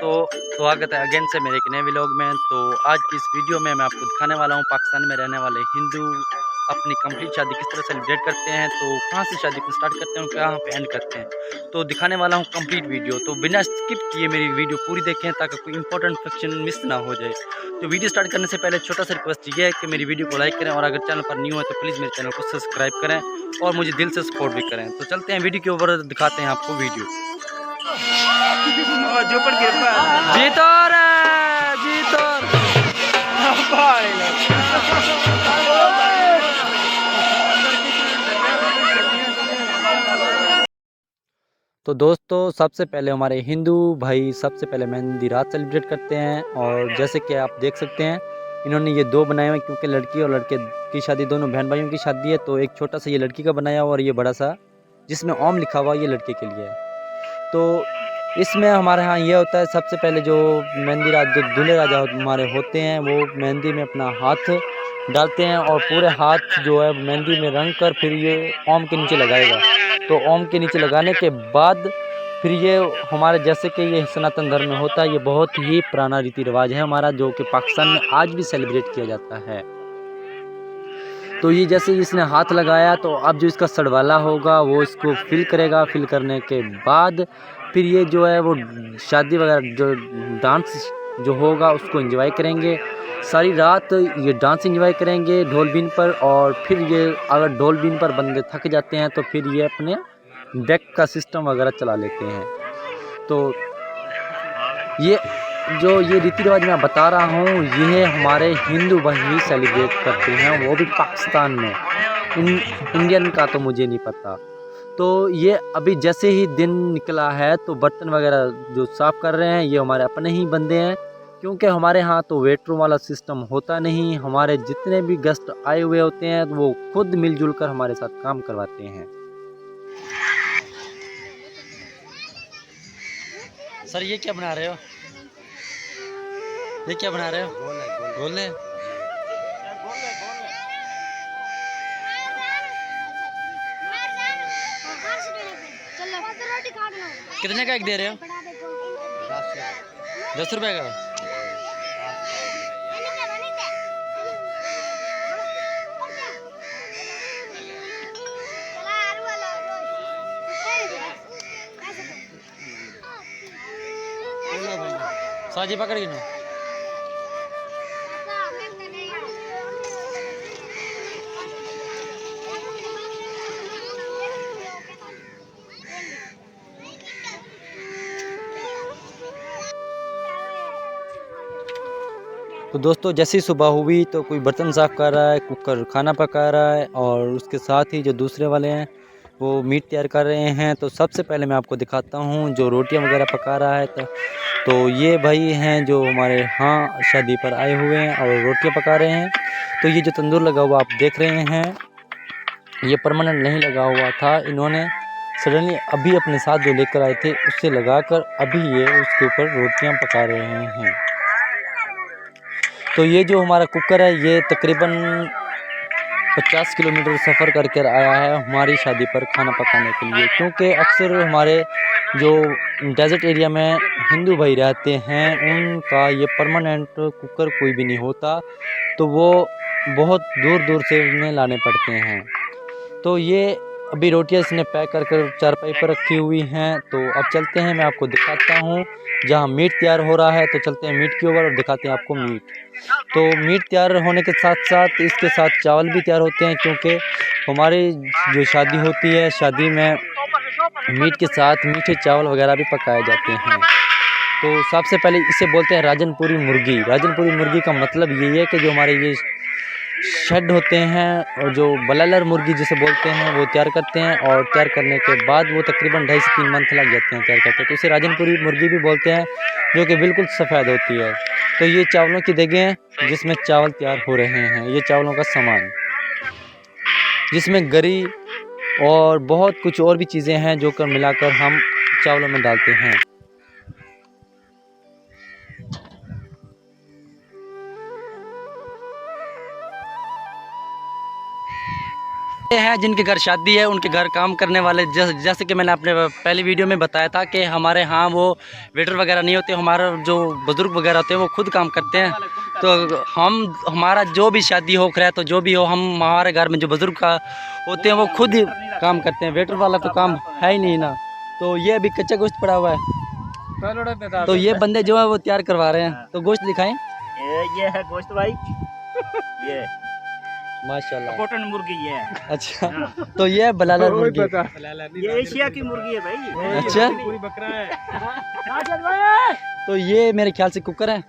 दोस्तों, स्वागत है अगेन से मेरे एक नए व्लॉग में। तो आज की इस वीडियो में मैं आपको दिखाने वाला हूँ पाकिस्तान में रहने वाले हिंदू अपनी कंप्लीट शादी किस तरह सेलिब्रेट करते हैं। तो कहाँ से शादी को स्टार्ट करते हैं और कहाँ पे एंड करते हैं, तो दिखाने वाला हूँ कंप्लीट वीडियो। तो बिना स्किप किए मेरी वीडियो पूरी देखें ताकि कोई इंपॉर्टेंट फंक्शन मिस ना हो जाए। तो वीडियो स्टार्ट करने से पहले छोटा सा रिक्वेस्ट ये है कि मेरी वीडियो को लाइक करें और अगर चैनल पर न्यू है तो प्लीज़ मेरे चैनल को सब्सक्राइब करें और मुझे दिल से सपोर्ट भी करें। तो चलते हैं वीडियो के ऊपर, दिखाते हैं आपको वीडियो। जीतोर जीतोर तो दोस्तों, सबसे पहले हमारे हिंदू भाई सबसे पहले मेहंदी रात सेलिब्रेट करते हैं। और जैसे कि आप देख सकते हैं, इन्होंने ये दो बनाए हुए क्योंकि लड़की और लड़के की शादी दोनों बहन भाइयों की शादी है। तो एक छोटा सा ये लड़की का बनाया हुआ और ये बड़ा सा जिसमें ओम लिखा हुआ ये लड़के के लिए है। तो इसमें हमारे यहाँ ये होता है, सबसे पहले जो मेहंदी रात जो दूल्हे राजा हमारे होते हैं वो मेहंदी में अपना हाथ डालते हैं और पूरे हाथ जो है मेहंदी में रंग कर फिर ये ओम के नीचे लगाएगा। तो ओम के नीचे लगाने के बाद फिर ये हमारे जैसे कि ये सनातन धर्म में होता है, ये बहुत ही पुराना रीति रिवाज है हमारा जो कि पाकिस्तान में आज भी सेलिब्रेट किया जाता है। तो ये जैसे इसने हाथ लगाया तो अब जो इसका सड़वाला होगा वो इसको फिल करेगा। फिल करने के बाद फिर ये जो है वो शादी वगैरह जो डांस जो होगा उसको एंजॉय करेंगे। सारी रात ये डांस एंजॉय करेंगे ढोल बीन पर। और फिर ये अगर ढोल बीन पर बंदे थक जाते हैं तो फिर ये अपने डेक का सिस्टम वगैरह चला लेते हैं। तो ये रीति रिवाज मैं बता रहा हूँ, ये हमारे हिंदू भाई सेलिब्रेट करते हैं, वो भी पाकिस्तान में। इंडियन का तो मुझे नहीं पता। तो ये अभी जैसे ही दिन निकला है तो बर्तन वगैरह जो साफ़ कर रहे हैं ये हमारे अपने ही बंदे हैं, क्योंकि हमारे यहाँ तो वेट रूम वाला सिस्टम होता नहीं। हमारे जितने भी गेस्ट आए हुए होते हैं वो खुद मिलजुल कर हमारे साथ काम करवाते हैं। सर ये क्या बना रहे हो? ये क्या बना रहे हो? गोले। कितने का एक दे रहे हो? 10 रुपए का। साजी पकड़ गिनो। तो दोस्तों, जैसी सुबह हुई तो कोई बर्तन साफ़ कर रहा है, कुकर खाना पका रहा है और उसके साथ ही जो दूसरे वाले हैं वो मीट तैयार कर रहे हैं। तो सबसे पहले मैं आपको दिखाता हूँ जो रोटियां वगैरह पका रहा है। तो ये भाई हैं जो हमारे यहाँ शादी पर आए हुए हैं और रोटियां पका रहे हैं। तो ये जो तंदूर लगा हुआ आप देख रहे हैं, ये परमानेंट नहीं लगा हुआ था, इन्होंने सडनली अभी अपने साथ जो लेकर आए थे उससे लगाकर अभी ये उसके ऊपर रोटियां पका रहे हैं। तो ये जो हमारा कुकर है ये तकरीबन 50 किलोमीटर सफ़र करके आया है हमारी शादी पर खाना पकाने के लिए, क्योंकि अक्सर हमारे जो डेजर्ट एरिया में हिंदू भाई रहते हैं उनका ये परमानेंट कुकर कोई भी नहीं होता, तो वो बहुत दूर दूर से उन्हें लाने पड़ते हैं। तो ये अभी रोटियां इसने पैक कर कर चारपाई पर रखी हुई हैं। तो अब चलते हैं, मैं आपको दिखाता हूँ जहाँ मीट तैयार हो रहा है। तो चलते हैं मीट के ऊपर और दिखाते हैं आपको मीट। तो मीट तैयार होने के साथ साथ इसके साथ चावल भी तैयार होते हैं, क्योंकि हमारी जो शादी होती है शादी में मीट के साथ मीठे चावल वगैरह भी पकाए जाते हैं। तो सबसे पहले इसे बोलते हैं राजनपुरी मुर्गी। राजनपुरी मुर्गी का मतलब यही है कि जो हमारे ये शेड होते हैं और जो बलालर मुर्गी जिसे बोलते हैं वो तैयार करते हैं, और तैयार करने के बाद वो तकरीबन 2.5 से 3 मंथ लग जाते हैं तैयार करते हैं। तो इसे राजनपुरी मुर्गी भी बोलते हैं, जो कि बिल्कुल सफ़ेद होती है। तो ये चावलों की देगें हैं जिसमें चावल तैयार हो रहे हैं। ये चावलों का सामान जिसमें गरी और बहुत कुछ और भी चीज़ें हैं जो कर मिलाकर हम चावलों में डालते हैं। हैं जिनके घर शादी है, उनके घर काम करने वाले, जैसे कि मैंने अपने पहली वीडियो में बताया था कि हमारे यहाँ वो वेटर वगैरह नहीं होते, हमारा जो बुज़ुर्ग वगैरह होते हैं वो खुद काम करते हैं। तो हमारा जो भी शादी हो खैर तो जो भी हो, हमारे घर में जो बुज़ुर्ग का होते हैं वो खुद ही काम करते हैं, वेटर वाला तो काम है ही नहीं ना। तो ये अभी कच्चा गोश्त पड़ा हुआ है, तो ये बंदे जो है वो तैयार करवा रहे हैं। तो गोश्त दिखाएं। ये है गोश्त भाई, ये माशाल्लाह कॉटन मुर्गी ये है। अच्छा, तो ये बलाला मुर्गी, ये एशिया की मुर्गी है भाई। अच्छा, पूरी बकरा है। तो ये मेरे ख्याल से कुकर है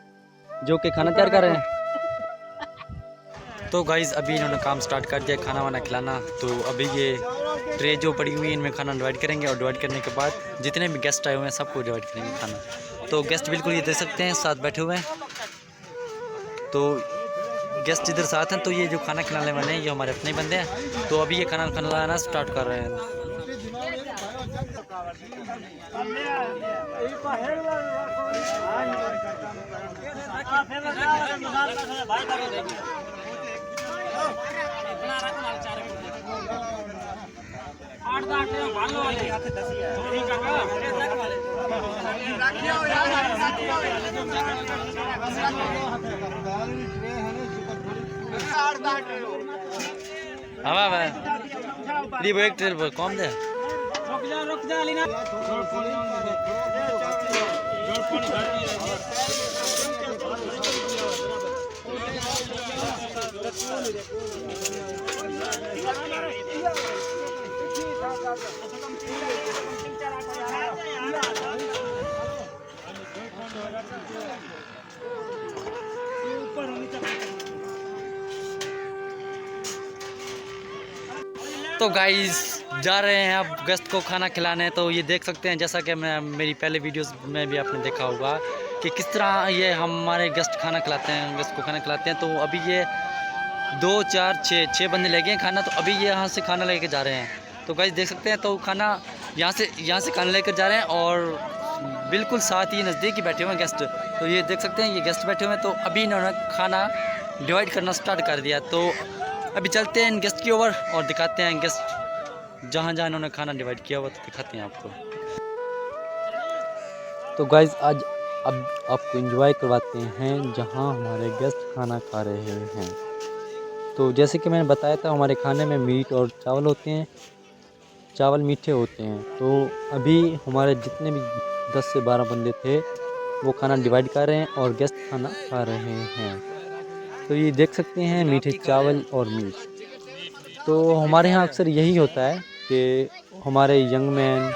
जो कि खाना तैयार कर रहे हैं। तो गाइज़ अभी इन्होंने काम स्टार्ट कर दिया खाना वाना खिलाना। तो अभी ये ट्रे जो पड़ी हुई है इनमें खाना डिवाइड करेंगे, और डिवाइड करने के बाद जितने भी गेस्ट आए हुए हैं सबको डिवाइड करेंगे खाना। तो गेस्ट बिल्कुल ये देख सकते हैं साथ बैठे हुए हैं। तो गेस्ट इधर साथ हैं। तो ये जो खाना खिलाने वाले हैं ये हमारे अपने बंदे हैं। तो अभी ये खाना खिलाना स्टार्ट कर रहे हैं। हवा वो एक ट्रेल कौन दे रुक जा लीना। तो गाइस जा रहे हैं अब गेस्ट को खाना खिलाने। तो ये देख सकते हैं जैसा कि मैं मेरी पहले वीडियोस में भी आपने देखा होगा कि किस तरह ये हमारे गेस्ट खाना खिलाते हैं, गेस्ट को खाना खिलाते हैं। तो अभी ये 2 4 6 बंदे ले गए खाना। तो अभी ये यहाँ से खाना लेके जा रहे हैं। तो गाइस देख सकते हैं तो खाना यहाँ से खाना लेकर जा रहे हैं, और बिल्कुल साथ ही नज़दीक ही बैठे हुए हैं गेस्ट। तो ये देख सकते हैं ये गेस्ट बैठे हुए हैं। तो अभी इन्होंने खाना डिवाइड करना स्टार्ट कर दिया। तो अभी चलते हैं इन गेस्ट की ओर और दिखाते हैं गेस्ट जहाँ इन्होंने खाना डिवाइड किया हुआ, तो दिखाते हैं आपको। तो गाइज़ आज अब आपको एंजॉय करवाते हैं जहाँ हमारे गेस्ट खाना खा रहे हैं। तो जैसे कि मैंने बताया था हमारे खाने में मीट और चावल होते हैं, चावल मीठे होते हैं। तो अभी हमारे जितने भी 10 से 12 बंदे थे वो खाना डिवाइड कर रहे हैं और गेस्ट खाना खा रहे हैं। तो ये देख सकते हैं मीठे चावल और मीट। तो हमारे यहाँ अक्सर यही होता है कि हमारे यंग मैन,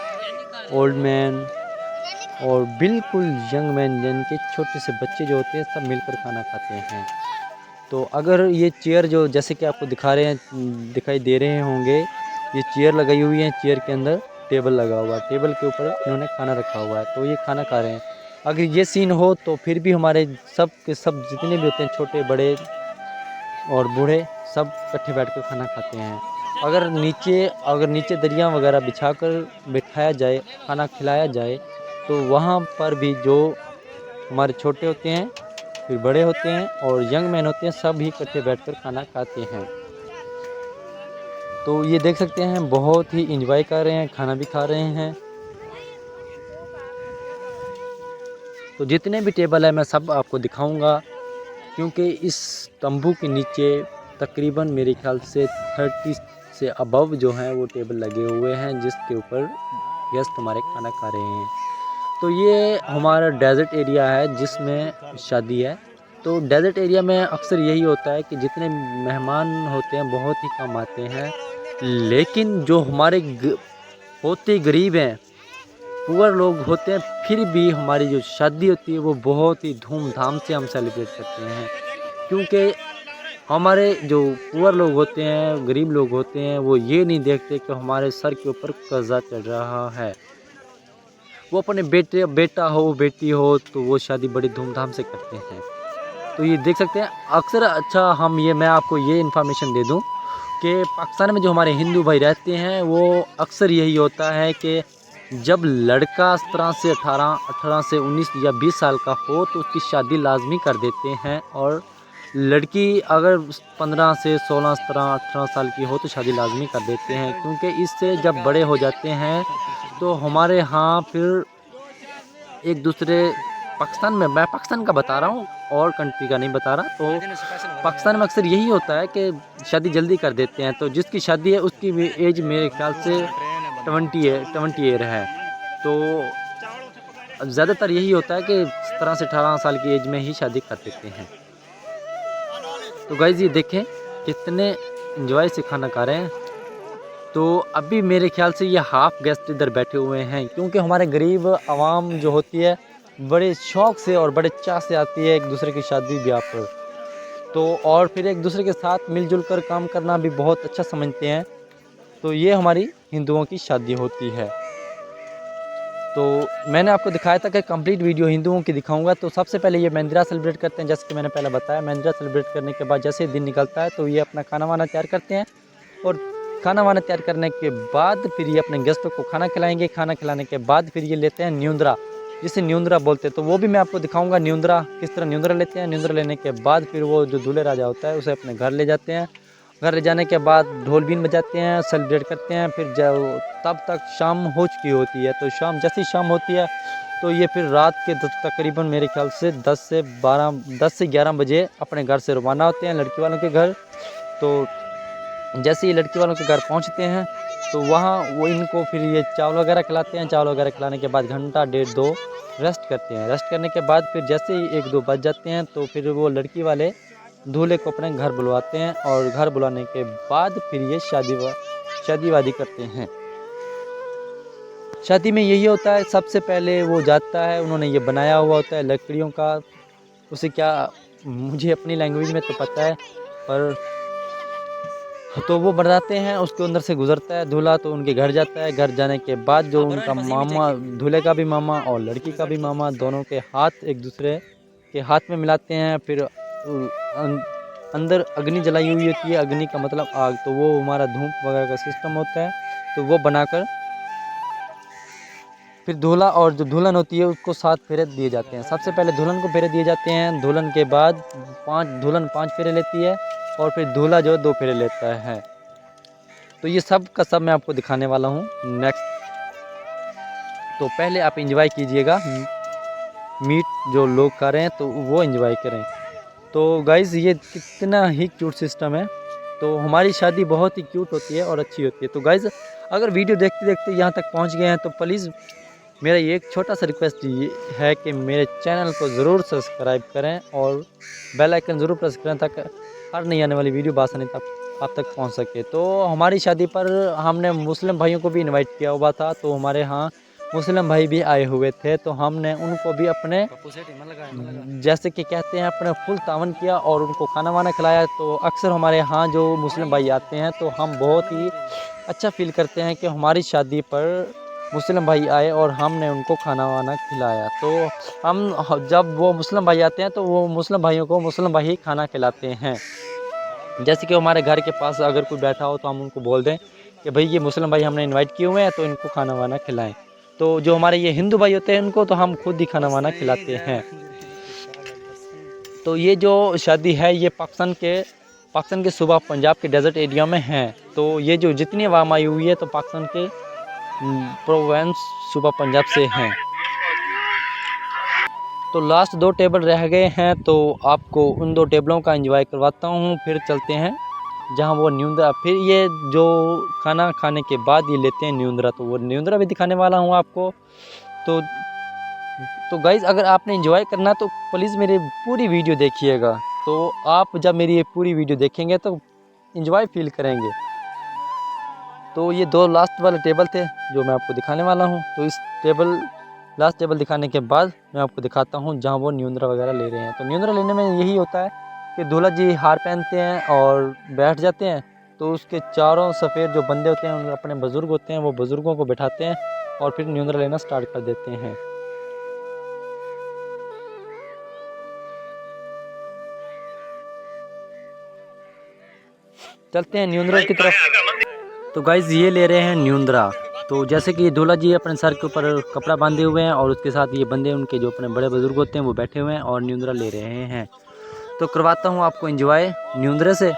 ओल्ड मैन और बिल्कुल यंग मैन जिनके छोटे से बच्चे जो होते हैं सब मिलकर खाना खाते हैं। तो अगर ये चेयर जो जैसे कि आपको दिखाई दे रहे होंगे, ये चेयर लगाई हुई है, चेयर के अंदर टेबल लगा हुआ है, टेबल के ऊपर इन्होंने खाना रखा हुआ है। तो ये खाना खा रहे हैं। अगर ये सीन हो तो फिर भी हमारे सब के सब जितने भी होते हैं छोटे बड़े और बूढ़े सब इकट्ठे बैठकर खाना खाते हैं। अगर नीचे दरिया वगैरह बिछाकर बिठाया जाए, खाना खिलाया जाए, तो वहाँ पर भी जो हमारे छोटे होते हैं, फिर बड़े होते हैं और यंग मैन होते हैं, सब ही इकट्ठे बैठकर खाना खाते हैं। तो ये देख सकते हैं बहुत ही एंजॉय कर रहे हैं, खाना भी खा रहे हैं। तो जितने भी टेबल है मैं सब आपको दिखाऊंगा, क्योंकि इस तंबू के नीचे तकरीबन मेरे ख्याल से 30 से अबव जो हैं वो टेबल लगे हुए हैं जिसके ऊपर गेस्ट हमारे खाना खा रहे हैं। तो ये हमारा डेज़र्ट एरिया है जिसमें शादी है। तो डेज़र्ट एरिया में अक्सर यही होता है कि जितने मेहमान होते हैं बहुत ही कम आते हैं, लेकिन जो हमारे होते गरीब हैं, पुअर लोग होते हैं, फिर भी हमारी जो शादी होती है वो बहुत ही धूमधाम से हम सेलिब्रेट करते हैं। क्योंकि हमारे जो पुअर लोग होते हैं, गरीब लोग होते हैं, वो ये नहीं देखते कि हमारे सर के ऊपर कर्जा चढ़ रहा है। वो अपने बेटा हो बेटी हो तो वो शादी बड़ी धूमधाम से करते हैं। तो ये देख सकते हैं अक्सर। अच्छा मैं आपको ये इन्फॉर्मेशन दे दूं कि पाकिस्तान में जो हमारे हिंदू भाई रहते हैं वो अक्सर यही होता है कि जब लड़का 17 से 18 से 19 या 20 साल का हो तो उसकी शादी लाजमी कर देते हैं और लड़की अगर 15 से 16, 17, 18 साल की हो तो शादी लाजमी कर देते हैं, क्योंकि इससे जब बड़े हो जाते हैं तो हमारे यहाँ फिर एक दूसरे पाकिस्तान में, मैं पाकिस्तान का बता रहा हूँ और कंट्री का नहीं बता रहा, तो पाकिस्तान में अक्सर यही होता है कि शादी जल्दी कर देते हैं। तो जिसकी शादी है उसकी एज मेरे ख्याल से 20 ईयर है। तो ज़्यादातर यही होता है कि 17 से 18 साल की एज में ही शादी कर देते हैं। तो गाइज़ ये देखें कितने इंजॉय से खाना खा रहे हैं। तो अभी मेरे ख्याल से ये हाफ़ गेस्ट इधर बैठे हुए हैं, क्योंकि हमारे गरीब आवाम जो होती है बड़े शौक़ से और बड़े चाह से आती है एक दूसरे की शादी ब्याह पर। तो और फिर एक दूसरे के साथ मिलजुल कर काम करना भी बहुत अच्छा समझते हैं। तो ये हमारी हिंदुओं की शादी होती है। तो मैंने आपको दिखाया था कि कंप्लीट वीडियो हिंदुओं की दिखाऊंगा। तो सबसे पहले ये मंदिरा सेलिब्रेट करते हैं, जैसे कि मैंने पहले बताया। मंदिरा सेलिब्रेट करने के बाद जैसे दिन निकलता है तो ये अपना खाना वाना तैयार करते हैं, और खाना वाना तैयार करने के बाद फिर ये अपने गेस्टों को खाना खिलाएंगे। खाना खिलाने के बाद फिर ये लेते हैं न्यूंदरा, जिसे न्यूंदरा बोलते हैं। तो वो भी मैं आपको दिखाऊंगा न्यूंदरा किस तरह न्यूंदरा लेते हैं। न्यूंदरा लेने के बाद फिर वो जो दूल्हे राजा होता है उसे अपने घर ले जाते हैं। घर ले जाने के बाद ढोल बीन बजाते हैं, सेलिब्रेट करते हैं। फिर जब तब तक शाम हो चुकी होती है, तो शाम जैसी शाम होती है तो ये फिर रात के तकरीबन मेरे ख्याल से 10 से 11 बजे अपने घर से रवाना होते हैं लड़की वालों के घर। तो जैसे ही लड़की वालों के घर पहुंचते हैं तो वहाँ वो इनको फिर ये चावल वगैरह खिलाते हैं। चावल वगैरह खिलाने के बाद घंटा 1.5-2 रेस्ट करते हैं। रेस्ट करने के बाद फिर जैसे ही 1-2 बज जाते हैं तो फिर वो लड़की वाले दूल्हे को अपने घर बुलवाते हैं, और घर बुलाने के बाद फिर ये शादी वादी करते हैं। शादी में यही होता है, सबसे पहले वो जाता है, उन्होंने ये बनाया हुआ होता है लकड़ियों का, उसे क्या मुझे अपनी लैंग्वेज में तो पता है, पर तो वो बनाते हैं। उसके अंदर से गुजरता है दूल्हा, तो उनके घर जाता है। घर जाने के बाद जो उनका मामा, दूल्हे का भी मामा और लड़की का भी मामा, दोनों के हाथ एक दूसरे के हाथ में मिलाते हैं। फिर अंदर अग्नि जलाई हुई होती है, अग्नि का मतलब आग, तो वो हमारा धूप वगैरह का सिस्टम होता है, तो वो बनाकर फिर दूल्हा और जो दुल्हन होती है उसको 7 फेरे दिए जाते हैं। सबसे पहले दुल्हन को फेरे दिए जाते हैं, दुल्हन के बाद दुल्हन 5 फेरे लेती है, और फिर दूल्हा जो 2 फेरे लेता है। तो ये सब का सब मैं आपको दिखाने वाला हूँ नेक्स्ट। तो पहले आप एंजॉय कीजिएगा, मीट जो लोग खा रहे हैं तो वो एंजॉय करें। तो गाइज़ ये कितना ही क्यूट सिस्टम है। तो हमारी शादी बहुत ही क्यूट होती है और अच्छी होती है। तो गाइज़ अगर वीडियो देखते देखते यहाँ तक पहुँच गए हैं तो प्लीज़ मेरा ये एक छोटा सा रिक्वेस्ट ये है कि मेरे चैनल को ज़रूर सब्सक्राइब करें और बेल आइकन ज़रूर प्रेस करें, ताकि हर नई आने वाली वीडियो आसानी तक आप तक पहुँच सके। तो हमारी शादी पर हमने मुस्लिम भाइयों को भी इन्वाइट किया हुआ था, तो हमारे यहाँ मुस्लिम भाई भी आए हुए थे, तो हमने उनको भी अपने जैसे कि कहते हैं अपने फुल तावन किया और उनको खाना वाना खिलाया। तो अक्सर हमारे यहाँ जो मुस्लिम भाई आते हैं तो हम बहुत ही अच्छा फील करते हैं कि हमारी शादी पर मुस्लिम भाई आए और हमने उनको खाना वाना खिलाया। तो हम जब वो मुस्लिम भाई आते हैं तो वो मुस्लिम भाइयों को मुस्लिम भाई खाना खिलाते हैं। जैसे कि हमारे घर के पास अगर कोई बैठा हो तो हम उनको बोल दें कि भाई ये मुस्लिम भाई हमने इनवाइट किए हुए हैं तो इनको खाना वाना खिलाएं। तो जो हमारे ये हिंदू भाई होते हैं उनको तो हम खुद ही खाना वाना खिलाते हैं। तो ये जो शादी है ये पाकिस्तान के सूबा पंजाब के डेजर्ट एरिया में है। तो ये जो जितनी आवाम आई हुई है तो पाकिस्तान के प्रोविंस सूबा पंजाब से हैं। तो लास्ट 2 टेबल रह गए हैं, तो आपको उन 2 टेबलों का एंजॉय करवाता हूँ। फिर चलते हैं जहाँ वो न्यूंदरा, फिर ये जो खाना खाने के बाद ये लेते हैं न्यूंदरा, तो वो न्यूंदरा भी दिखाने वाला हूँ आपको। तो गाइज़ अगर आपने एंजॉय करना तो प्लीज़ मेरी पूरी वीडियो देखिएगा। तो आप जब मेरी ये पूरी वीडियो देखेंगे तो एंजॉय फील करेंगे। तो ये 2 लास्ट वाले टेबल थे जो मैं आपको दिखाने वाला हूँ। तो इस लास्ट टेबल दिखाने के बाद मैं आपको दिखाता हूँ जहाँ वो न्यूंदरा वगैरह ले रहे हैं। तो न्यूंदरा लेने में यही होता है कि दूल्हा जी हार पहनते हैं और बैठ जाते हैं, तो उसके चारों सफ़ेद जो बंदे होते हैं उनके अपने बुज़ुर्ग होते हैं, वो बुज़ुर्गों को बैठाते हैं और फिर न्यूंदरा लेना स्टार्ट कर देते हैं। चलते हैं न्यूंदरा की तरफ। तो गाइज़ ये ले रहे हैं न्यूंदरा। तो जैसे कि दूल्हा जी अपने सर के ऊपर कपड़ा बांधे हुए हैं और उसके साथ ये बंदे उनके जो अपने बड़े बुजुर्ग होते हैं वो बैठे हुए हैं और न्यूंदरा ले रहे हैं। तो करवाता हूँ आपको एंजॉय न्यूंद्रे से।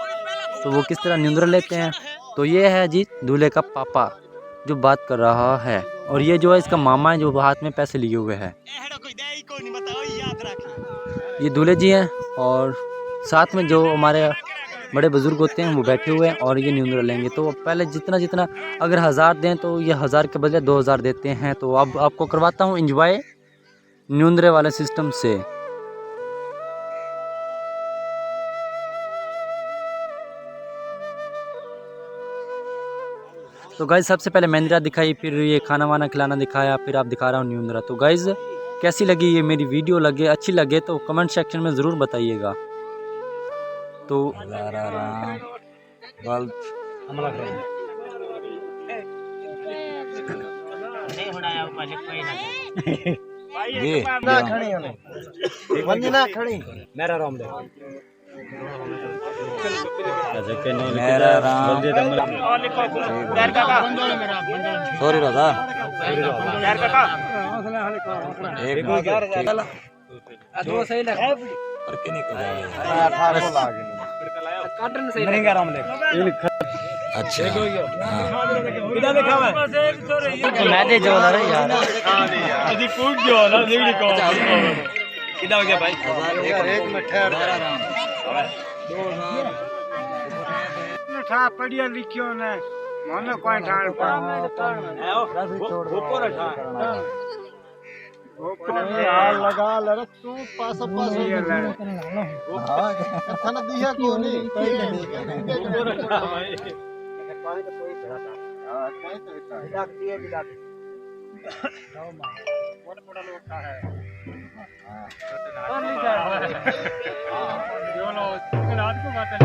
तो वो किस तरह न्यूंद्रे लेते हैं। तो ये है जी दूल्हे का पापा जो बात कर रहा है, और ये जो है इसका मामा है जो हाथ में पैसे लिए हुए है। ये दूल्हे जी हैं और साथ में जो हमारे बड़े बुजुर्ग होते हैं वो बैठे हुए हैं और ये न्यूंद्रा लेंगे। तो पहले जितना जितना अगर 1000 दें तो ये 1000 के बदले 2000 देते हैं। तो अब आपको करवाता हूँ एंजॉय न्यूंद्रे वाले सिस्टम से। तो गाइज सबसे पहले मेहंदी रात दिखाई, फिर ये खाना वाना खिलाना दिखाया, फिर आप दिखा रहा हूँ न्यूंद्रा। तो गाइज कैसी लगी ये मेरी वीडियो, लगे अच्छी लगे तो कमेंट सेक्शन में ज़रूर बताइएगा। तो सॉरी दादा अच्छा मैं दे जो यार अजी कूद जो ना निकली को कितना हो गया भाई एक मिठा ठा पढ़िया लिखियो ने माने कोई ठाण ऊपर यार लगा ले तू पास पास ये ले हां थाना दिया को नहीं ऊपर भाई कोई तो कोई था हां कोई तो इतना दिया दिला मोटा मोटा लोग का है हां नहीं जा हां जो लो रात को बात है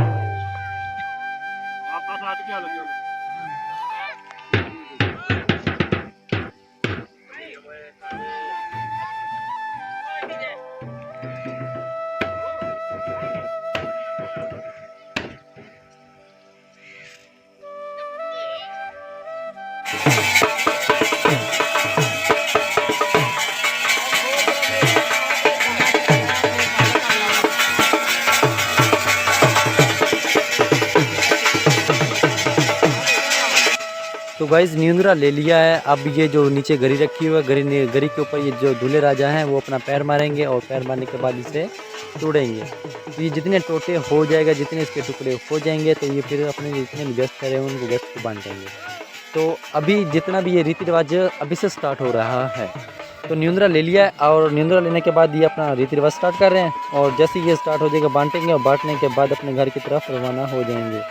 आपस रात क्या लगे तो गाइज न्यूंद्रा ले लिया है। अब ये जो नीचे गरी रखी हुई है, गरी के ऊपर ये जो दूल्हे राजा हैं वो अपना पैर मारेंगे और पैर मारने के बाद इसे तोड़ेंगे। तो ये जितने टोटे हो जाएगा, जितने इसके टुकड़े हो जाएंगे तो ये फिर अपने जितने भी गेस्ट करें उनको गेस्ट को बांटेंगे। तो अभी जितना भी ये रीति रिवाज अभी से स्टार्ट हो रहा है। तो न्यूंद्रा ले लिया है और न्यूंद्रा लेने के बाद ये अपना रीति रिवाज स्टार्ट कर रहे हैं, और जैसे ये स्टार्ट हो जाएगा बांटेंगे और बांटने के बाद अपने घर की तरफ रवाना हो जाएंगे।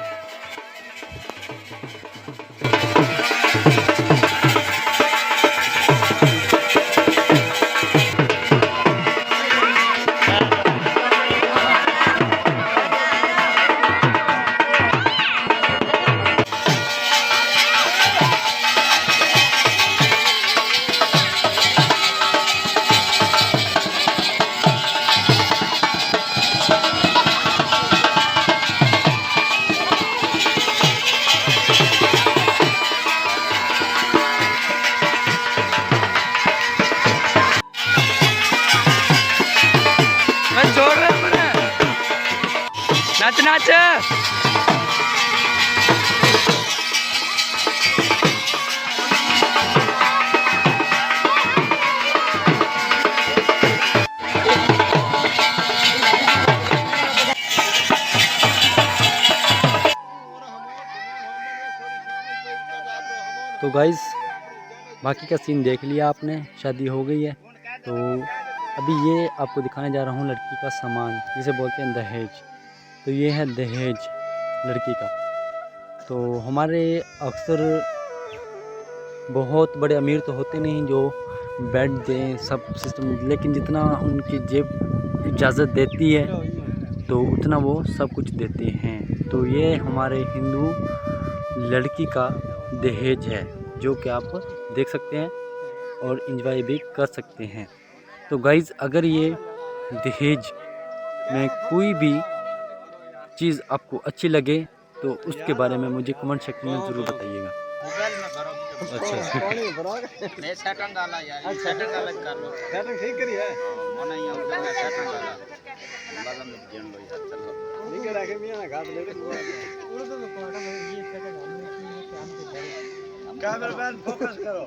नाच नाच तो गाइस बाकी का सीन देख लिया आपने, शादी हो गई है। तो अभी ये आपको दिखाने जा रहा हूँ लड़की का सामान, जिसे बोलते हैं दहेज। तो ये है दहेज लड़की का। तो हमारे अक्सर बहुत बड़े अमीर तो होते नहीं जो बेड दें सब सिस्टम, लेकिन जितना उनकी जेब इजाज़त देती है तो उतना वो सब कुछ देते हैं। तो ये हमारे हिंदू लड़की का दहेज है जो कि आप देख सकते हैं और एंजॉय भी कर सकते हैं। तो गाइज़ अगर ये दहेज में कोई भी चीज़ आपको अच्छी लगे तो उसके बारे में मुझे कमेंट सेक्शन में ज़रूर बताइएगा। अच्छा पानी भरा के मैं सेटिंग डाला यार, सेटिंग डाला कर लो। सेटिंग ठीक करी है मना ही उधर मैं सेटिंग डाला। बालम में जन लो यार चलो। ठीक है रखे मियां ना घाट ले ले कैमरामैन फोकस करो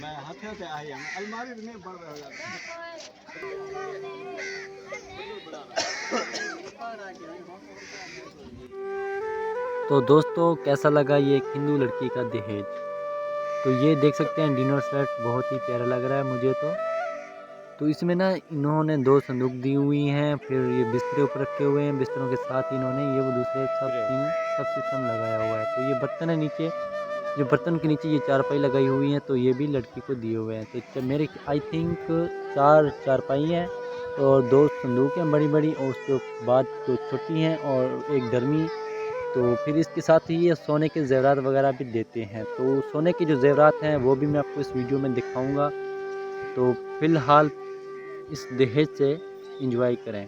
मैं हाथे से आई हम अलमारी में बढ़ रहा हो जाता तो दोस्तों कैसा लगा ये एक हिंदू लड़की का दहेज। तो ये देख सकते हैं डिनर सेट बहुत ही प्यारा लग रहा है मुझे तो इसमें ना इन्होंने 2 संदूक दी हुई हैं, फिर ये बिस्तरे ऊपर रखे हुए हैं, बिस्तरों के साथ इन्होंने ये वो दूसरे सब सिस्टम लगाया हुआ है। तो ये बर्तन है नीचे, जो बर्तन के नीचे ये चारपाई लगाई हुई है, तो ये भी लड़की को दिए हुए हैं। तो मेरे आई थिंक 4 चारपाई हैं और 2 संदूक हैं बड़ी बड़ी, और उसके बाद 2 छोटी हैं और एक डरमी। तो फिर इसके साथ ही ये सोने के जेवरात वगैरह भी देते हैं। तो सोने के जो जेवरात हैं वो भी मैं आपको इस वीडियो में दिखाऊंगा। तो फिलहाल इस दहेज से एंजॉय करें।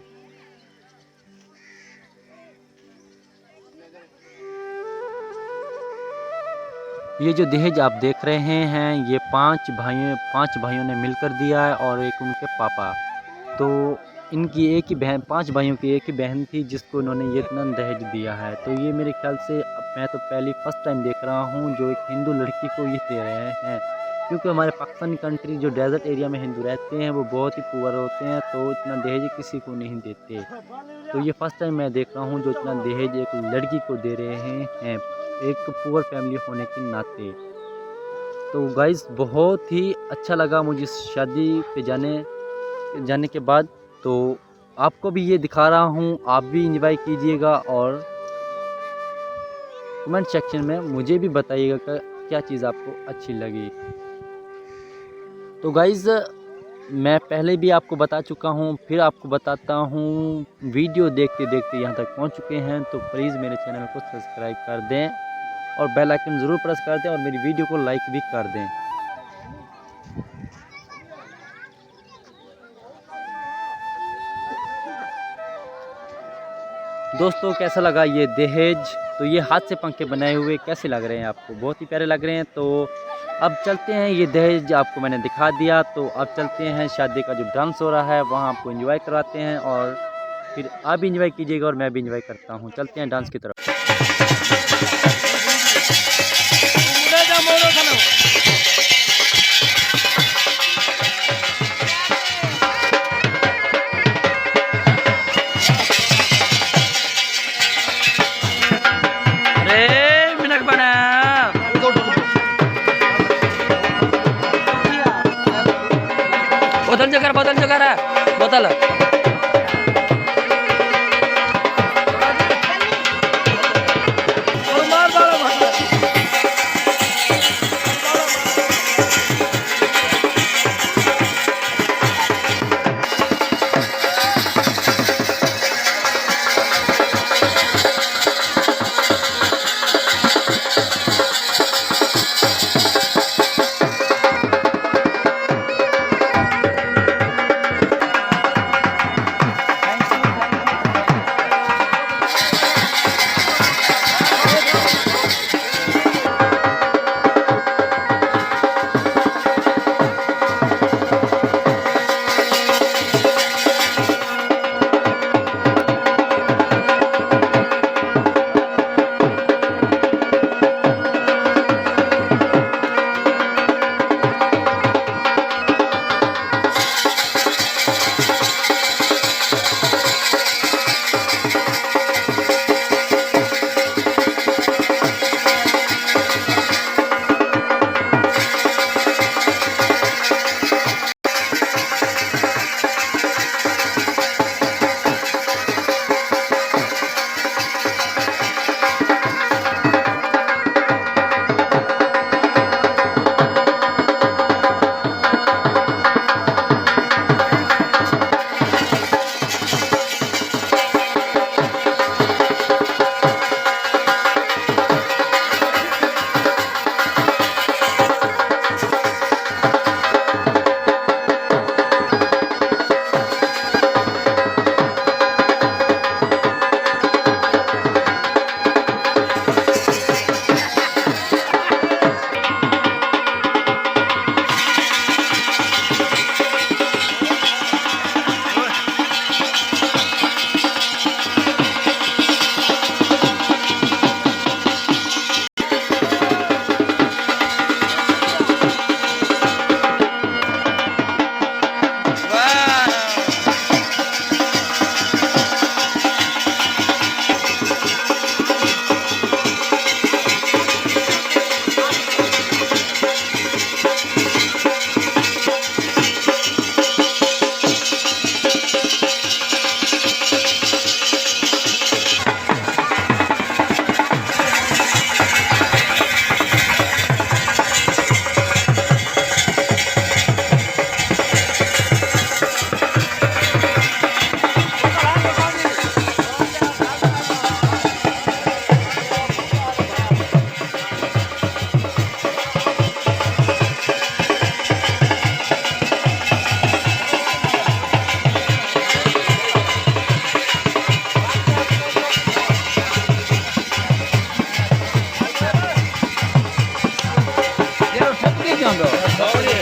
ये जो दहेज आप देख रहे हैं ये 5 भाइयों ने मिलकर दिया है और एक उनके पापा। तो इनकी एक ही बहन, 5 भाइयों की एक ही बहन थी जिसको इन्होंने ये इतना दहेज दिया है। तो ये मेरे ख्याल से मैं तो फर्स्ट टाइम देख रहा हूँ जो एक हिंदू लड़की को ये दे रहे हैं, क्योंकि हमारे पाकिस्तानी कंट्री जो डेजर्ट एरिया में हिंदू रहते हैं वो बहुत ही पुअर होते हैं, तो इतना दहेज किसी को नहीं देते। तो ये फर्स्ट टाइम मैं देख रहा हूँ जो इतना दहेज एक लड़की को दे रहे हैं एक पुअर फैमिली होने के नाते। तो गाइस बहुत ही अच्छा लगा मुझे इस शादी पे जाने के बाद। तो आपको भी ये दिखा रहा हूँ, आप भी एंजॉय कीजिएगा और कमेंट सेक्शन में मुझे भी बताइएगा कि क्या चीज़ आपको अच्छी लगी। तो गाइज़ मैं पहले भी आपको बता चुका हूँ, फिर आपको बताता हूँ, वीडियो देखते देखते यहाँ तक पहुँच चुके हैं तो प्लीज़ मेरे चैनल को सब्सक्राइब कर दें और बेल आइकन ज़रूर प्रेस कर दें और मेरी वीडियो को लाइक भी कर दें। दोस्तों कैसा लगा ये दहेज। तो ये हाथ से पंखे बनाए हुए कैसे लग रहे हैं आपको? बहुत ही प्यारे लग रहे हैं। तो अब चलते हैं, ये दहेज आपको मैंने दिखा दिया, तो अब चलते हैं शादी का जो डांस हो रहा है वहाँ आपको एंजॉय कराते हैं और फिर आप भी एंजॉय कीजिएगा और मैं भी एंजॉय करता हूँ। चलते हैं डांस की तरफ। बोतल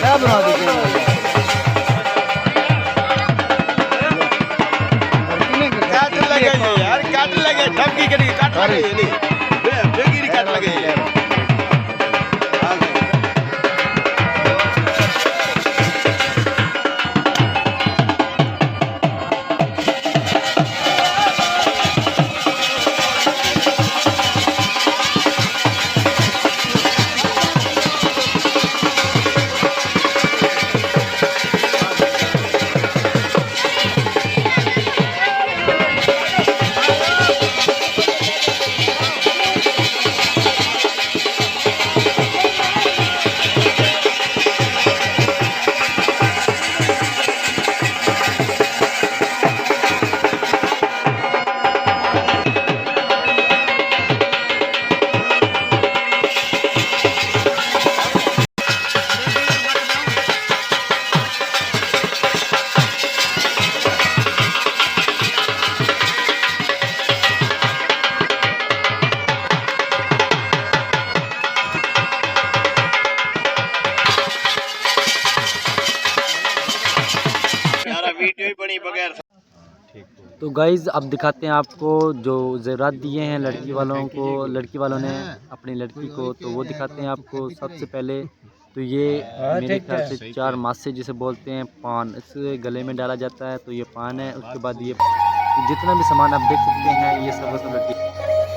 क्या बना दीजिए काट लगे ये यार, काट लगे ठपकी करी, काट लगे ये नहीं बेगिरी काट लगे ये। तो गाइज़ अब दिखाते हैं आपको जो ज़ेवरात दिए हैं लड़की वालों को, लड़की वालों ने अपनी लड़की को, तो वो दिखाते हैं आपको। सबसे पहले तो ये मेरे ख्याल से 4 मासे जिसे बोलते हैं पान, इसे गले में डाला जाता है, तो ये पान है। उसके बाद ये जितना भी सामान आप देख सकते हैं ये सब लड़की